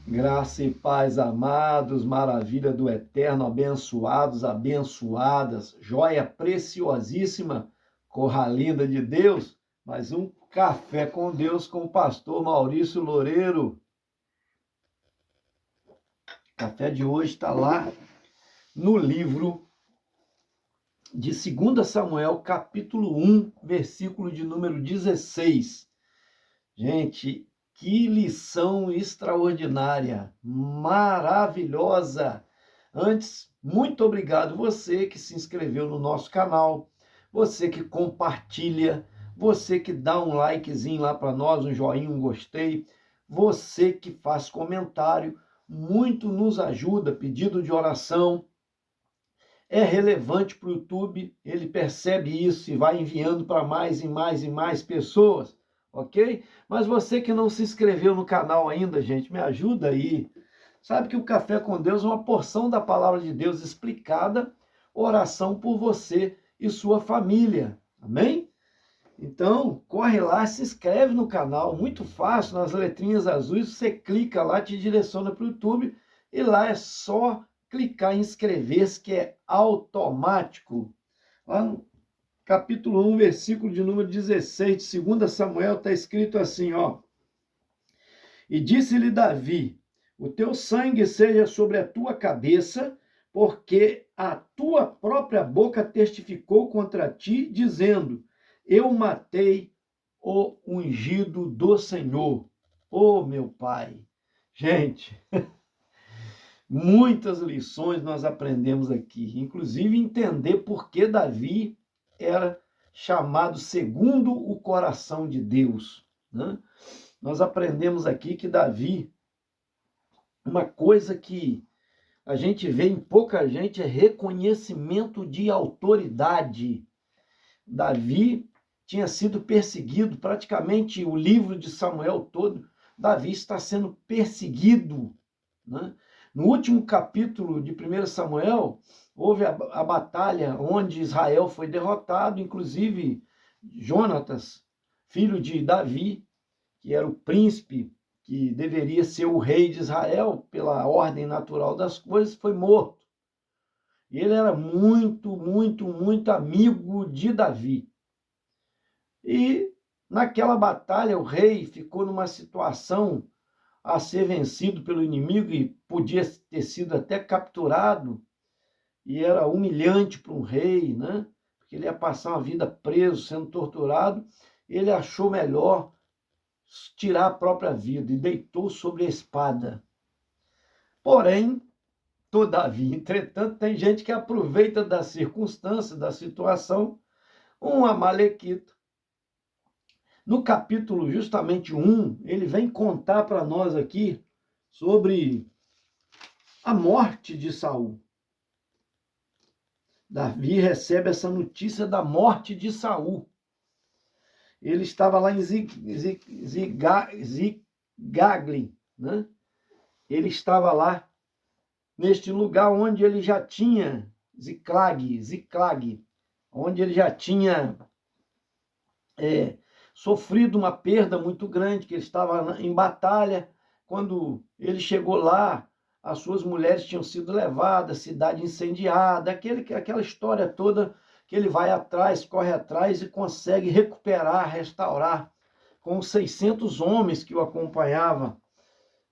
Graça e paz, amados, maravilha do eterno, abençoados, abençoadas, joia preciosíssima, corra linda de Deus, mais um Café com Deus com o pastor Maurício Loureiro. O café de hoje está lá no livro de 2 Samuel, capítulo 1, versículo de número 16. Gente, que lição extraordinária, maravilhosa. Antes, muito obrigado você que se inscreveu no nosso canal, você que compartilha, você que dá um likezinho lá para nós, um joinha, um gostei, você que faz comentário, muito nos ajuda, pedido de oração. É relevante para o YouTube, ele percebe isso e vai enviando para mais e mais e mais pessoas. Ok? Mas você que não se inscreveu no canal ainda, gente, me ajuda aí. Sabe que o Café com Deus é uma porção da palavra de Deus explicada, oração por você e sua família. Amém? Então, corre lá, se inscreve no canal, muito fácil, nas letrinhas azuis, você clica lá, te direciona para o YouTube e lá é só clicar em inscrever-se, que é automático. Lá no capítulo 1, versículo de número 16 de 2 Samuel, está escrito assim, ó. E disse-lhe Davi, o teu sangue seja sobre a tua cabeça, porque a tua própria boca testificou contra ti, dizendo, eu matei o ungido do Senhor. Oh, meu Pai. Gente, muitas lições nós aprendemos aqui, inclusive entender por que Davi era chamado segundo o coração de Deus, né? Nós aprendemos aqui que Davi, uma coisa que a gente vê em pouca gente é reconhecimento de autoridade. Davi tinha sido perseguido, praticamente o livro de Samuel todo, Davi está sendo perseguido, né? No último capítulo de 1 Samuel, houve a batalha onde Israel foi derrotado, inclusive Jonatas, filho de Davi, que era o príncipe, que deveria ser o rei de Israel, pela ordem natural das coisas, foi morto. E ele era muito, muito, muito amigo de Davi. E naquela batalha o rei ficou numa situação a ser vencido pelo inimigo e podia ter sido até capturado, e era humilhante para um rei, né? Porque ele ia passar uma vida preso, sendo torturado. Ele achou melhor tirar a própria vida e deitou sobre a espada. Porém, todavia, entretanto, tem gente que aproveita da circunstância, da situação, um amalequita. No capítulo justamente 1, ele vem contar para nós aqui sobre a morte de Saul. Davi recebe essa notícia da morte de Saul. Ele estava lá em Zigagli, né? Ele estava lá neste lugar onde ele já tinha, Ziclag, onde ele já tinha sofrido uma perda muito grande, que ele estava em batalha. Quando ele chegou lá, as suas mulheres tinham sido levadas, cidade incendiada, aquela história toda que ele vai atrás, corre atrás e consegue recuperar, restaurar, com os 600 homens que o acompanhavam,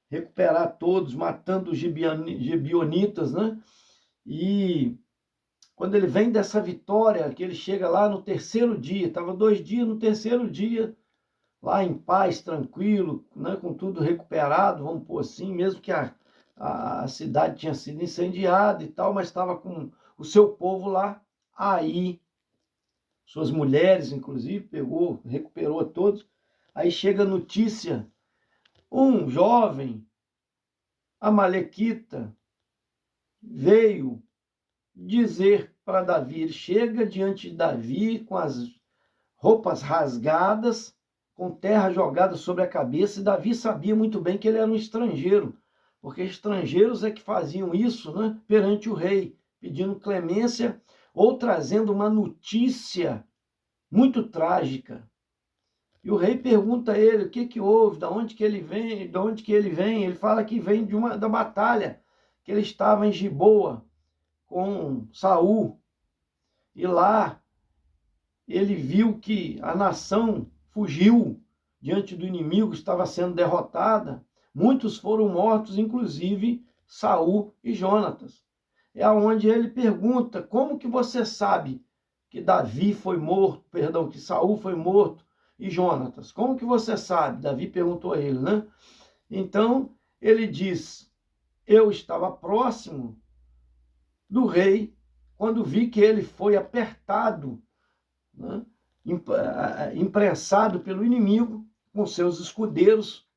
recuperar todos, matando os gibeonitas, né? E quando ele vem dessa vitória, que ele chega lá no terceiro dia, estava 2 dias, no terceiro dia, lá em paz, tranquilo, né, com tudo recuperado, vamos pôr assim, mesmo que a cidade tinha sido incendiada e tal, mas estava com o seu povo lá, aí, suas mulheres, inclusive, recuperou a todos, aí chega a notícia, um jovem amalequita veio dizer para Davi, ele chega diante de Davi com as roupas rasgadas, com terra jogada sobre a cabeça, e Davi sabia muito bem que ele era um estrangeiro, porque estrangeiros é que faziam isso, né, perante o rei, pedindo clemência ou trazendo uma notícia muito trágica. E o rei pergunta a ele o que que houve, de onde que ele vem, de onde que ele vem. Ele fala que vem da batalha, que ele estava em Giboa com Saul. E lá ele viu que a nação fugiu diante do inimigo, estava sendo derrotada. Muitos foram mortos, inclusive Saul e Jonatas. É onde ele pergunta: como que você sabe que Davi foi morto, perdão, que Saul foi morto e Jonatas? Como que você sabe? Davi perguntou a ele, né? Então ele diz: eu estava próximo do rei quando vi que ele foi apertado, né, imprensado pelo inimigo com seus escudeiros.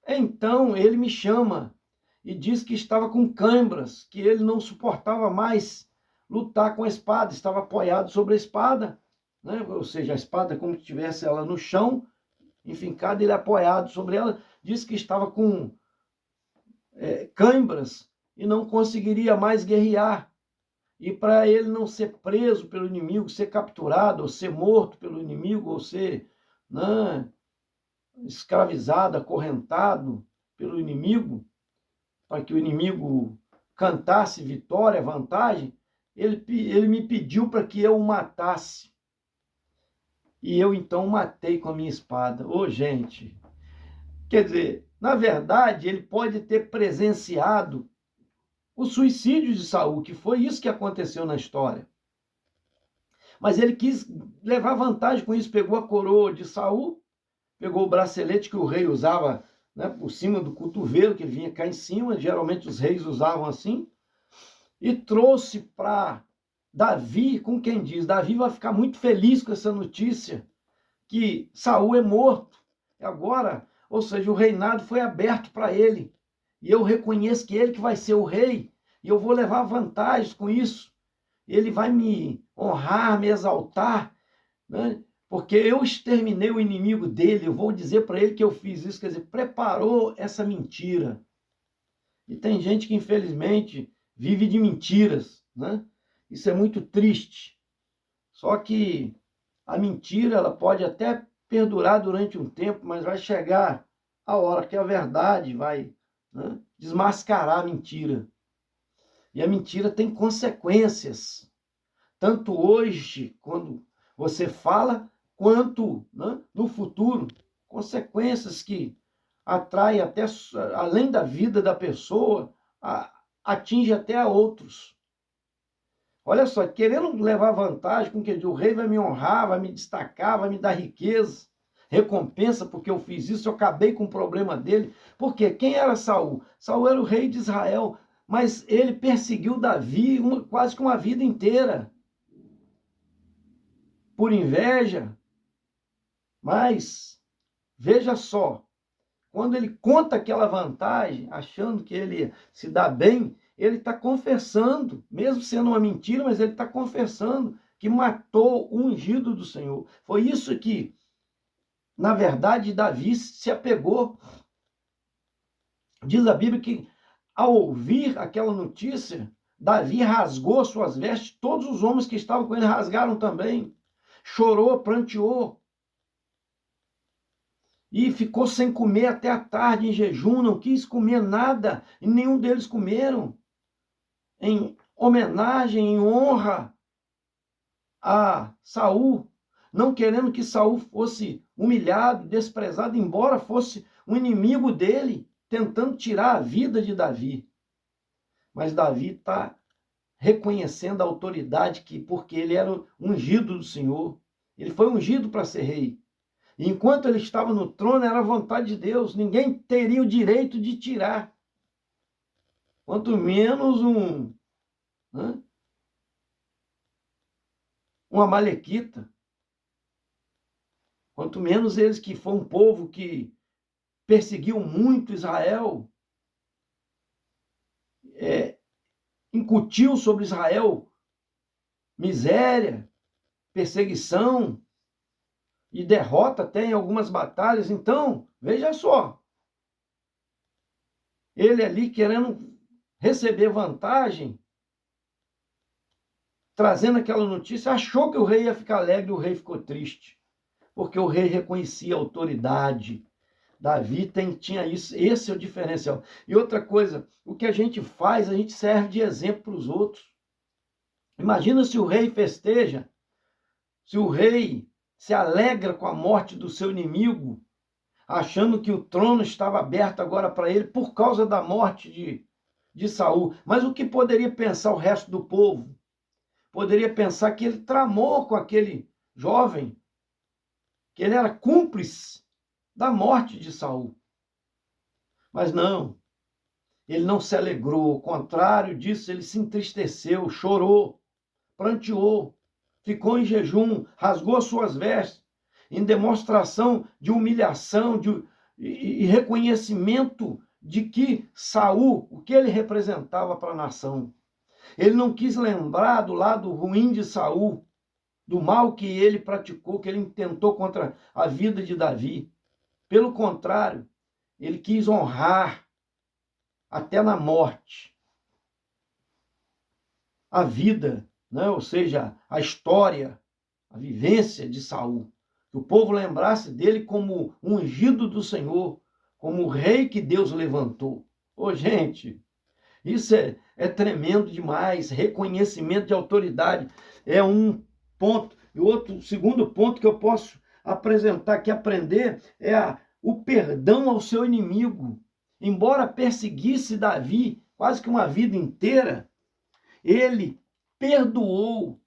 Então ele me chama e diz que estava com câimbras, que ele não suportava mais lutar com a espada, estava apoiado sobre a espada, né? Ou seja, a espada como se tivesse ela no chão, enfincada, ele apoiado sobre ela, diz que estava com câimbras e não conseguiria mais guerrear. E para ele não ser preso pelo inimigo, ser capturado, ou ser morto pelo inimigo, ou ser, né, escravizado, acorrentado pelo inimigo, para que o inimigo cantasse vitória, vantagem, ele me pediu para que eu o matasse. E eu então o matei com a minha espada. Ô, gente, quer dizer, na verdade, ele pode ter presenciado o suicídio de Saul, que foi isso que aconteceu na história. Mas ele quis levar vantagem com isso, pegou a coroa de Saul, pegou o bracelete que o rei usava, né, por cima do cotovelo, que ele vinha cá em cima, geralmente os reis usavam assim, e trouxe para Davi, com quem diz, Davi vai ficar muito feliz com essa notícia, que Saul é morto. Agora, ou seja, o reinado foi aberto para ele, e eu reconheço que ele que vai ser o rei, e eu vou levar vantagens com isso. Ele vai me honrar, me exaltar, né? Porque eu exterminei o inimigo dele, eu vou dizer para ele que eu fiz isso, quer dizer, preparou essa mentira. E tem gente que, infelizmente, vive de mentiras, né? Isso é muito triste. Só que a mentira, ela pode até perdurar durante um tempo, mas vai chegar a hora que a verdade vai, né, desmascarar a mentira. E a mentira tem consequências, tanto hoje, quando você fala, quanto, né, no futuro. Consequências que atraem até, além da vida da pessoa, atinge até a outros. Olha só, querendo levar vantagem com que o rei vai me honrar, vai me destacar, vai me dar riqueza, recompensa porque eu fiz isso, eu acabei com o problema dele. Porque quem era Saul? Saul era o rei de Israel, mas ele perseguiu Davi quase que uma vida inteira, por inveja. Mas, veja só, quando ele conta aquela vantagem, achando que ele se dá bem, ele está confessando, mesmo sendo uma mentira, mas ele está confessando que matou o ungido do Senhor. Foi isso que, na verdade, Davi se apegou. Diz a Bíblia que, ao ouvir aquela notícia, Davi rasgou suas vestes, todos os homens que estavam com ele rasgaram também. Chorou, pranteou. E ficou sem comer até a tarde, em jejum, não quis comer nada, e nenhum deles comeram. Em homenagem, em honra a Saul, não querendo que Saul fosse humilhado, desprezado, embora fosse um inimigo dele, tentando tirar a vida de Davi. Mas Davi está reconhecendo a autoridade, porque ele era ungido do Senhor. Ele foi ungido para ser rei. E enquanto ele estava no trono, era a vontade de Deus. Ninguém teria o direito de tirar. Quanto menos uma amalequita. Quanto menos eles, que foi um povo que perseguiu muito Israel, incutiu sobre Israel miséria, perseguição e derrota até em algumas batalhas. Então, veja só, ele ali querendo receber vantagem, trazendo aquela notícia, achou que o rei ia ficar alegre, o rei ficou triste. porque o rei reconhecia a autoridade. Davi tinha isso, esse é o diferencial. E outra coisa, o que a gente faz, a gente serve de exemplo para os outros. Imagina se o rei festeja, se o rei se alegra com a morte do seu inimigo, achando que o trono estava aberto agora para ele por causa da morte de Saul. Mas o que poderia pensar o resto do povo? Poderia pensar que ele tramou com aquele jovem, que ele era cúmplice da morte de Saul. Mas não, ele não se alegrou, ao contrário disso, ele se entristeceu, chorou, pranteou, ficou em jejum, rasgou as suas vestes, em demonstração de humilhação e reconhecimento de que Saul, o que ele representava para a nação. Ele não quis lembrar do lado ruim de Saul, do mal que ele praticou, que ele intentou contra a vida de Davi. Pelo contrário, ele quis honrar até na morte a vida, né? Ou seja, a história, a vivência de Saul. Que o povo lembrasse dele como ungido do Senhor, como o rei que Deus levantou. Ô, gente, isso é tremendo demais. Reconhecimento de autoridade é um ponto. E outro, segundo ponto que eu posso apresentar aqui, aprender, é o perdão ao seu inimigo. Embora perseguisse Davi quase que uma vida inteira, ele perdoou.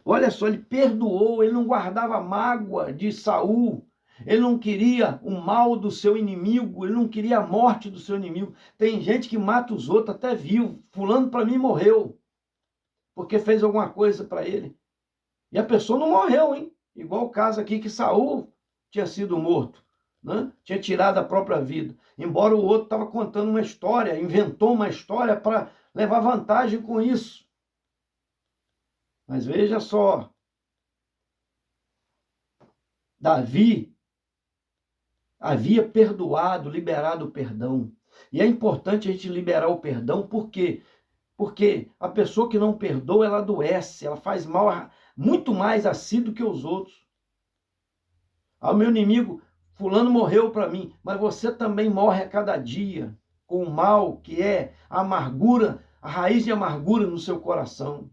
Olha só, ele perdoou, ele não guardava mágoa de Saul, ele não queria o mal do seu inimigo, ele não queria a morte do seu inimigo. Tem gente que mata os outros até vivo. Fulano para mim morreu, porque fez alguma coisa para ele. E a pessoa não morreu, hein? Igual o caso aqui que Saul tinha sido morto, né? Tinha tirado a própria vida. Embora o outro estava contando uma história, inventou uma história para levar vantagem com isso. Mas veja só, Davi havia perdoado, liberado o perdão. E é importante a gente liberar o perdão, por quê? Porque a pessoa que não perdoa, ela adoece, ela faz mal muito mais a si do que os outros. Ah, o meu inimigo, fulano morreu para mim, mas você também morre a cada dia com o mal que é a amargura, a raiz de amargura no seu coração.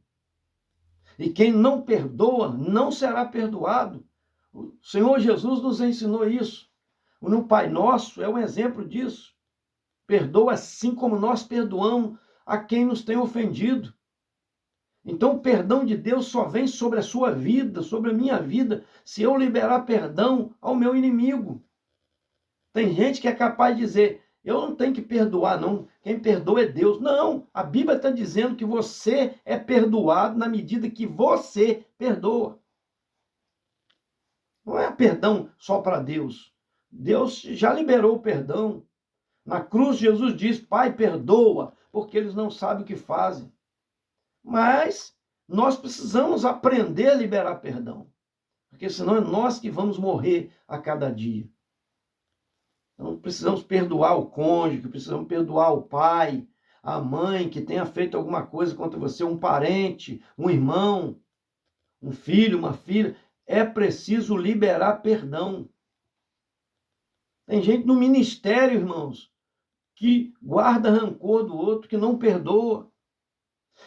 E quem não perdoa não será perdoado. O Senhor Jesus nos ensinou isso. No Pai Nosso é um exemplo disso. Perdoa assim como nós perdoamos a quem nos tem ofendido. Então o perdão de Deus só vem sobre a sua vida, sobre a minha vida, se eu liberar perdão ao meu inimigo. Tem gente que é capaz de dizer, eu não tenho que perdoar, não. Quem perdoa é Deus. Não, a Bíblia está dizendo que você é perdoado na medida que você perdoa. Não é perdão só para Deus. Deus já liberou o perdão. Na cruz, Jesus diz, Pai, perdoa, porque eles não sabem o que fazem. Mas nós precisamos aprender a liberar perdão. Porque senão é nós que vamos morrer a cada dia. Então precisamos perdoar o cônjuge, precisamos perdoar o pai, a mãe que tenha feito alguma coisa contra você, um parente, um irmão, um filho, uma filha. É preciso liberar perdão. Tem gente no ministério, irmãos, que guarda rancor do outro, que não perdoa.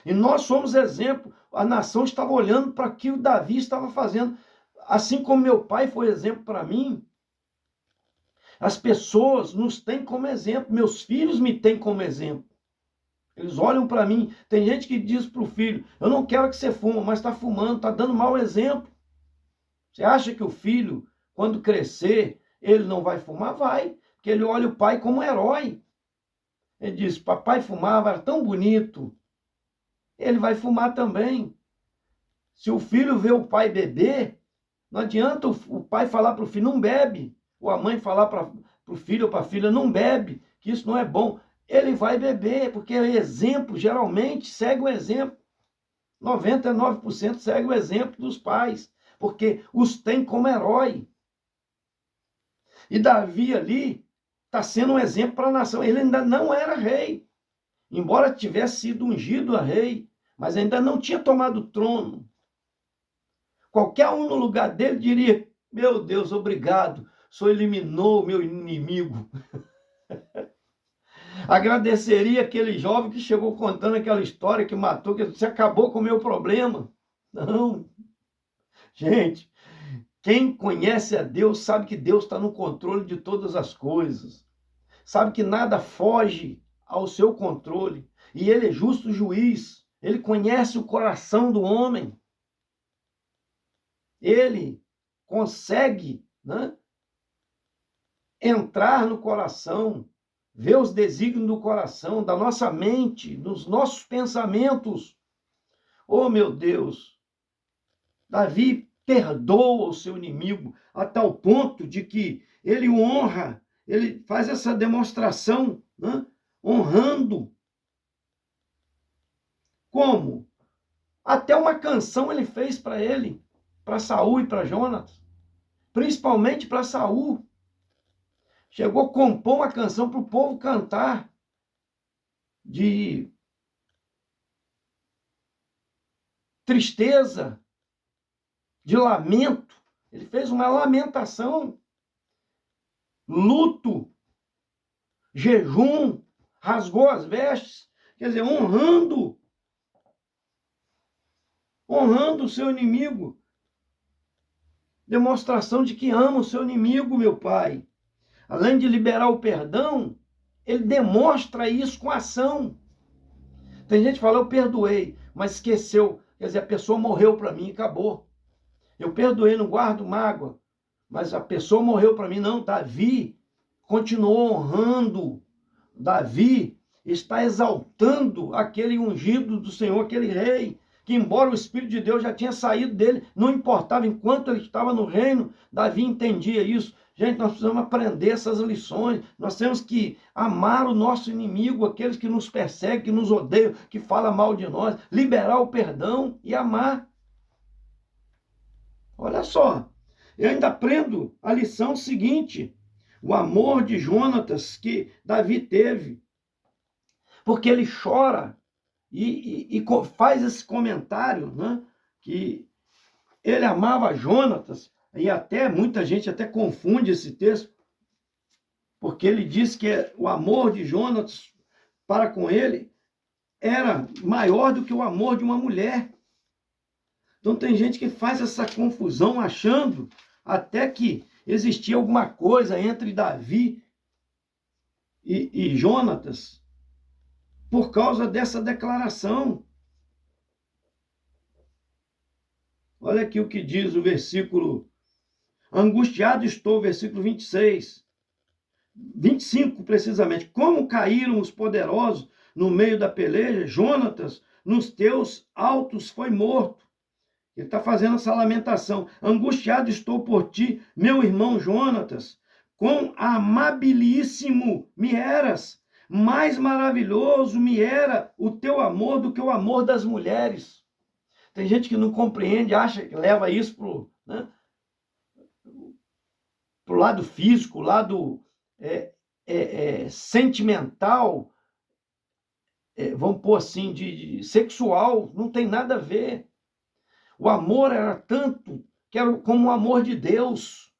E nós somos exemplo. A nação estava olhando para o que o Davi estava fazendo. Assim como meu pai foi exemplo para mim, as pessoas nos têm como exemplo. Meus filhos me têm como exemplo. Eles olham para mim. Tem gente que diz para o filho, eu não quero que você fuma, mas está fumando, está dando mau exemplo. Você acha que o filho, quando crescer, ele não vai fumar? Vai. Porque ele olha o pai como herói. Ele diz, papai fumava, era tão bonito. Ele vai fumar também. Se o filho vê o pai beber, não adianta o pai falar para o filho, não bebe. Ou a mãe falar para o filho ou para a filha, não bebe, que isso não é bom. Ele vai beber, porque o exemplo, geralmente, segue o exemplo. 99% segue o exemplo dos pais, porque os tem como herói. E Davi ali está sendo um exemplo para a nação. Ele ainda não era rei. Embora tivesse sido ungido a rei, mas ainda não tinha tomado o trono. Qualquer um no lugar dele diria, Meu Deus, obrigado. O Senhor eliminou o meu inimigo. Agradeceria aquele jovem que chegou contando aquela história que matou, que você acabou com o meu problema. Não. Gente, quem conhece a Deus sabe que Deus está no controle de todas as coisas. Sabe que nada foge ao seu controle. E Ele é justo juiz. Ele conhece o coração do homem. Ele consegue, né, entrar no coração, ver os desígnios do coração, da nossa mente, dos nossos pensamentos. Oh, meu Deus! Davi perdoa o seu inimigo a tal ponto de que ele o honra, ele faz essa demonstração, né, honrando. Como? Até uma canção ele fez para ele, para Saul e para Jonatas, principalmente para Saul. Chegou a compor uma canção para o povo cantar de tristeza, de lamento. Ele fez uma lamentação, luto, jejum, rasgou as vestes, quer dizer, honrando o seu inimigo. Demonstração de que ama o seu inimigo, meu Pai. Além de liberar o perdão, ele demonstra isso com ação. Tem gente que fala, eu perdoei, mas esqueceu. Quer dizer, a pessoa morreu para mim e acabou. Eu perdoei, não guardo mágoa, mas a pessoa morreu para mim. Não, Davi continuou honrando. Davi está exaltando aquele ungido do Senhor, aquele rei, que embora o Espírito de Deus já tinha saído dele, não importava, enquanto ele estava no reino, Davi entendia isso. Gente, nós precisamos aprender essas lições. Nós temos que amar o nosso inimigo, aqueles que nos perseguem, que nos odeiam, que falam mal de nós, liberar o perdão e amar. Olha só, eu ainda aprendo a lição seguinte, o amor de Jonatas que Davi teve, porque ele chora e faz esse comentário, né, que ele amava Jonatas, e até muita gente até confunde esse texto, porque ele diz que o amor de Jonatas para com ele era maior do que o amor de uma mulher. Então tem gente que faz essa confusão achando até que existia alguma coisa entre Davi e Jonatas por causa dessa declaração. Olha aqui o que diz o versículo. Angustiado estou, versículo 26. 25 precisamente. Como caíram os poderosos no meio da peleja, Jonatas nos teus altos foi morto. Ele está fazendo essa lamentação. Angustiado estou por ti, meu irmão Jonatas. Quão amabilíssimo me eras. Mais maravilhoso me era o teu amor do que o amor das mulheres. Tem gente que não compreende, acha que leva isso pro lado físico, lado sentimental, vamos pôr assim, de sexual. Não tem nada a ver. O amor era tanto que era como o amor de Deus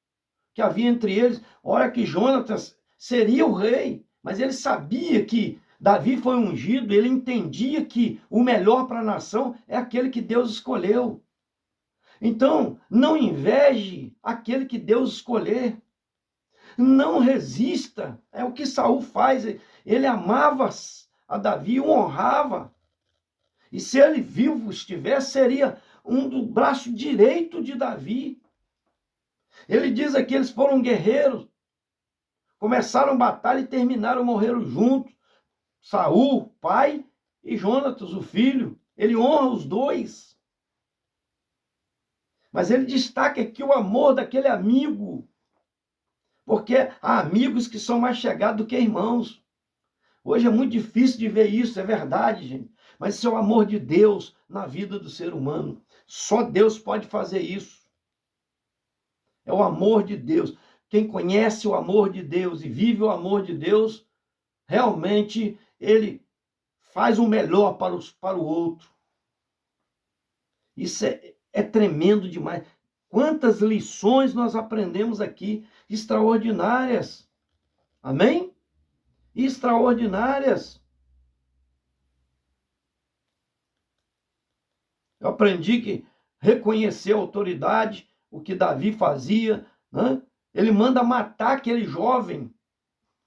que havia entre eles. Olha que Jonatas seria o rei, mas ele sabia que Davi foi ungido, ele entendia que o melhor para a nação é aquele que Deus escolheu. Então, não inveje aquele que Deus escolher. Não resista. É o que Saul faz. Ele amava a Davi, o honrava. E se ele vivo estivesse, seria um do braço direito de Davi. Ele diz aqui, eles foram guerreiros, começaram batalha e terminaram, morreram juntos. Saul, pai, e Jonatas, o filho. Ele honra os dois. Mas ele destaca aqui o amor daquele amigo. Porque há amigos que são mais chegados do que irmãos. Hoje é muito difícil de ver isso, é verdade, gente. Mas isso é o amor de Deus na vida do ser humano. Só Deus pode fazer isso. É o amor de Deus. Quem conhece o amor de Deus e vive o amor de Deus, realmente ele faz o melhor para o outro. Isso é tremendo demais. Quantas lições nós aprendemos aqui, extraordinárias. Amém? Extraordinárias. Eu aprendi que reconhecer a autoridade, o que Davi fazia, né? Ele manda matar aquele jovem.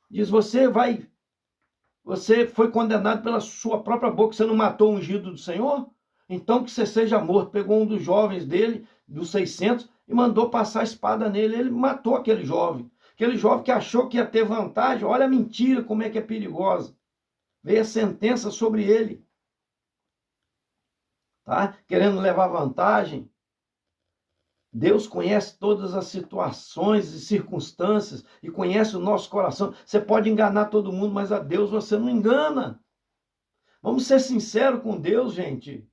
Diz, você foi condenado pela sua própria boca, você não matou o ungido do Senhor? Então que você seja morto. Pegou um dos jovens dele, dos 600, e mandou passar a espada nele. Ele matou aquele jovem. Aquele jovem que achou que ia ter vantagem. Olha a mentira, como é que é perigosa. Veio a sentença sobre ele. Tá? Querendo levar vantagem. Deus conhece todas as situações e circunstâncias e conhece o nosso coração. Você pode enganar todo mundo, mas a Deus você não engana. Vamos ser sinceros com Deus, gente.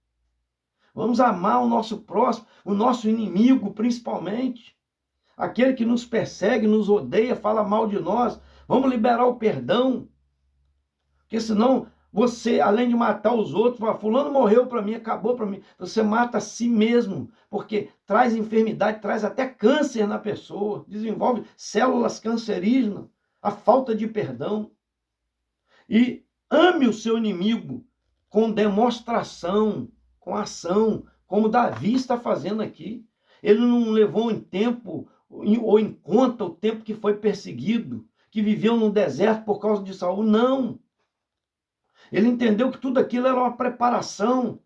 Vamos amar o nosso próximo, o nosso inimigo principalmente. Aquele que nos persegue, nos odeia, fala mal de nós. Vamos liberar o perdão. Porque senão você, além de matar os outros, fala, fulano morreu para mim, acabou para mim. Você mata a si mesmo, porque traz enfermidade, traz até câncer na pessoa, desenvolve células cancerígenas, a falta de perdão. E ame o seu inimigo com demonstração, com ação, como Davi está fazendo aqui. Ele não levou em tempo ou em conta o tempo que foi perseguido, que viveu no deserto por causa de Saul. Não. Ele entendeu que tudo aquilo era uma preparação,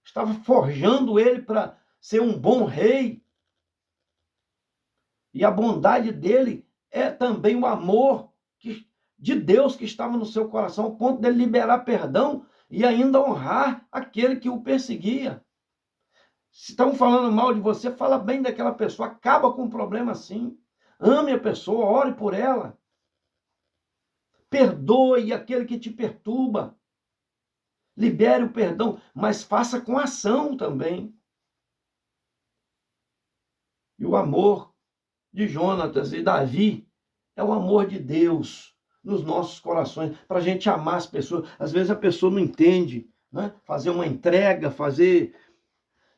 estava forjando ele para ser um bom rei. E a bondade dele é também o amor de Deus que estava no seu coração, ao ponto de liberar perdão e ainda honrar aquele que o perseguia. Se estão falando mal de você, fala bem daquela pessoa, acaba com o problema assim. Ame a pessoa, ore por ela. Perdoe aquele que te perturba. Libere o perdão, mas faça com ação também. E o amor de Jonatas e Davi é o amor de Deus nos nossos corações, para a gente amar as pessoas. Às vezes a pessoa não entende, né? Fazer uma entrega,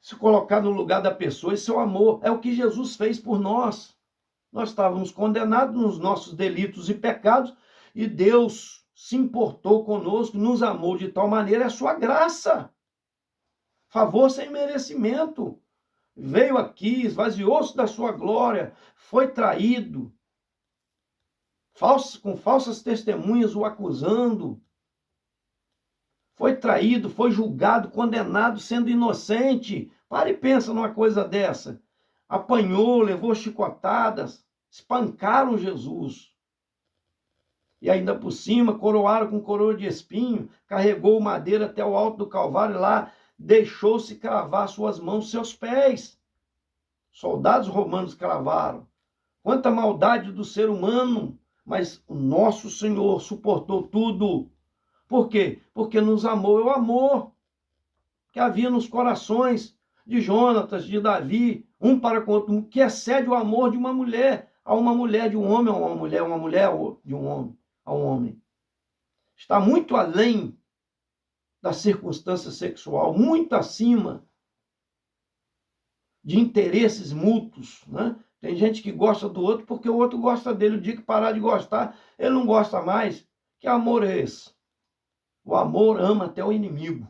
se colocar no lugar da pessoa, esse é o amor. É o que Jesus fez por nós. Nós estávamos condenados nos nossos delitos e pecados, e Deus se importou conosco, nos amou de tal maneira, é a sua graça. Favor sem merecimento. Veio aqui, esvaziou-se da sua glória, foi traído, com falsas testemunhas o acusando. Foi traído, foi julgado, condenado, sendo inocente. Para e pensa numa coisa dessa. Apanhou, levou chicotadas, espancaram Jesus. E ainda por cima, coroaram com coroa de espinho, carregou madeira até o alto do Calvário, e lá deixou-se cravar suas mãos, seus pés. Soldados romanos cravaram. Quanta maldade do ser humano, mas o nosso Senhor suportou tudo. Por quê? Porque nos amou. É o amor que havia nos corações de Jonatas, de Davi, um para com o outro, que excede o amor de uma mulher a uma mulher, de um homem a uma mulher de um homem a um homem. Está muito além da circunstância sexual, muito acima de interesses mútuos, né? Tem gente que gosta do outro porque o outro gosta dele. O dia que parar de gostar, ele não gosta mais. Que amor é esse? O amor ama até o inimigo.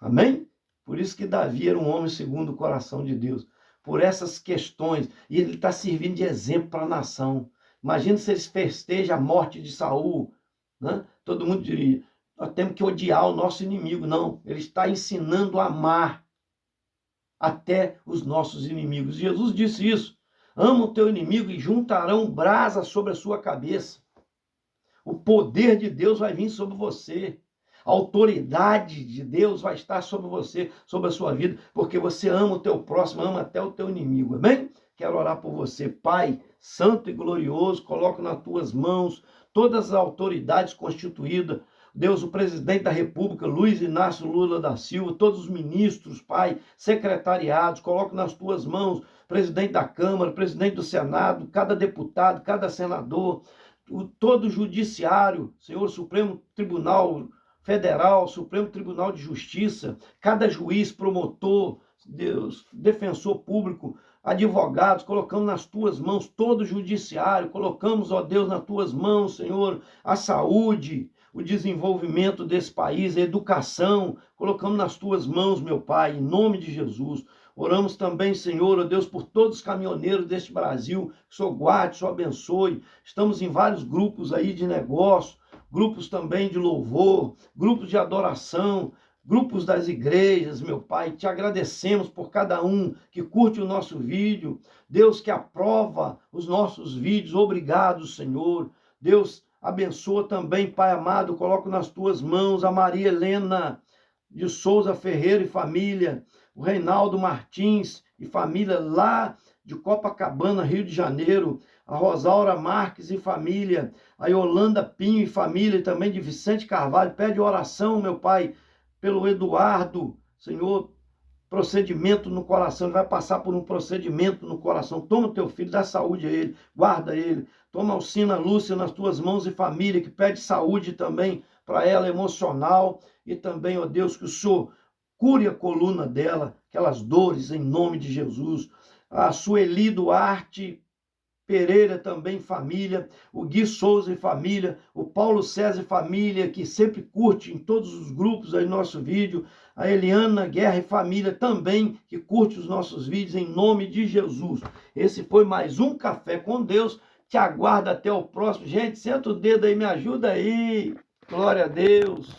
Amém? Por isso que Davi era um homem segundo o coração de Deus. Por essas questões. E ele está servindo de exemplo para a nação. Imagina se eles festejam a morte de Saul. Né? Todo mundo diria, nós temos que odiar o nosso inimigo. Não, ele está ensinando a amar até os nossos inimigos. Jesus disse isso. Ama o teu inimigo e juntarão brasa sobre a sua cabeça. O poder de Deus vai vir sobre você. A autoridade de Deus vai estar sobre você, sobre a sua vida, porque você ama o teu próximo, ama até o teu inimigo. Amém? Quero orar por você. Pai santo e glorioso, coloco nas tuas mãos todas as autoridades constituídas. Deus, o presidente da República, Luiz Inácio Lula da Silva, todos os ministros, Pai, secretariados, coloco nas tuas mãos, presidente da Câmara, presidente do Senado, cada deputado, cada senador, todo o judiciário, Senhor, Supremo Tribunal Federal, Supremo Tribunal de Justiça, cada juiz, promotor, Deus, defensor público, advogados, colocamos nas tuas mãos todo o judiciário, colocamos, ó Deus, nas tuas mãos, Senhor, a saúde, o desenvolvimento desse país, a educação, colocamos nas tuas mãos, meu Pai, em nome de Jesus. Oramos também, Senhor, ó Deus, por todos os caminhoneiros deste Brasil, que o Senhor guarde, o Senhor abençoe. Estamos em vários grupos aí de negócio, grupos também de louvor, grupos de adoração, grupos das igrejas, meu Pai, te agradecemos por cada um que curte o nosso vídeo, Deus que aprova os nossos vídeos, obrigado, Senhor. Deus abençoa também, Pai amado, coloco nas tuas mãos a Maria Helena de Souza Ferreira e família, o Reinaldo Martins e família lá de Copacabana, Rio de Janeiro, a Rosaura Marques e família, a Yolanda Pinho e família, e também de Vicente Carvalho. Pede oração, meu Pai, pelo Eduardo, Senhor, procedimento no coração, ele vai passar por um procedimento no coração. Toma o teu filho, dá saúde a ele, guarda ele. Toma a Alcina Lúcia nas tuas mãos e família, que pede saúde também para ela, emocional, e também, ó Deus, que o Senhor cure a coluna dela, aquelas dores, em nome de Jesus. A Sueli Duarte Pereira também, família, o Gui Souza e família, o Paulo César e família, que sempre curte em todos os grupos aí nosso vídeo, a Eliana Guerra e família também, que curte os nossos vídeos, em nome de Jesus. Esse foi mais um Café com Deus, te aguardo até o próximo. Gente, senta o dedo aí, me ajuda aí, glória a Deus.